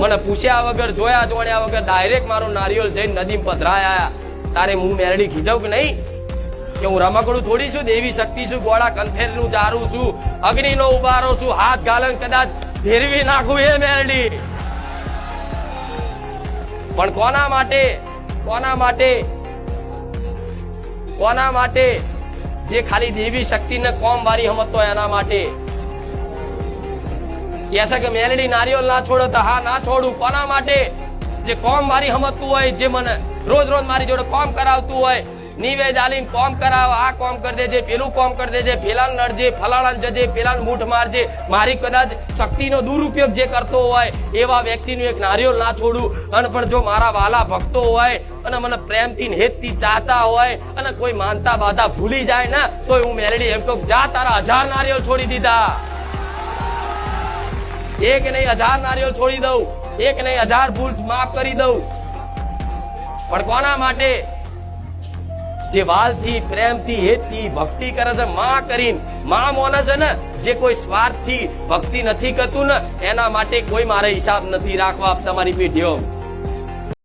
મને પૂછ્યા વગર જોયા જોડ્યા વગર ડાયરેક્ટ મારો નારિયેલ જઈને નદીમાં પધરાયા તારે હું મેરડી ખીજાવ કે નહીં કે હું રમકડું થોડી છું દેવી શક્તિ છું ગોળા કંથેરનું ચારું છું અગ્નિનો ઉબારો છું હાથ ગાલન કદાચ ફેરવી નાખું એ મેરડી પણ કોના માટે કોના માટે કોના માટે જે ખાલી દેવી શક્તિને કોમ વારી સમજતો એના માટે કે કે મેલડી નારિયેળ ના છોડો તો હા ના છોડું કોના માટે જે કોમ મારી સમજતું હોય જે મને રોજ રોજ મારી જોડે કોમ કરાવતું હોય નિવેદ આલીને કોમ કરાવ આ કોમ કરી દેજે પેલું કોમ કરી દેજે પેલાને નડજે ફલાણા જજે પેલાને મૂઠ મારજે મારી કદાચ શક્તિનો દુરુપયોગ જે કરતો હોય એવા વ્યક્તિનું એક નારિયેળ ના છોડું અને પણ જો મારા વાલા ભક્તો હોય અને મને પ્રેમથી હેતથી ચાહતા હોય અને કોઈ માનતા બાધા ભૂલી જાય ને તો હું મેલડી એમ કહું જા તારા 1000 નારિયેળ છોડી દીધા એક નહીં 1000 નારિયેળ છોડી દઉં એક નહીં 1000 ભૂલ માફ કરી દઉં પણ કોના માટે જે વાલથી પ્રેમથી હેતથી ભક્તિ કરે છે માં કરીને માં મોને છે ને જે કોઈ સ્વાર્થથી ભક્તિ નથી કરતું ને એના માટે કોઈ મારે હિસાબ નથી રાખવા તમારી પેઢીઓ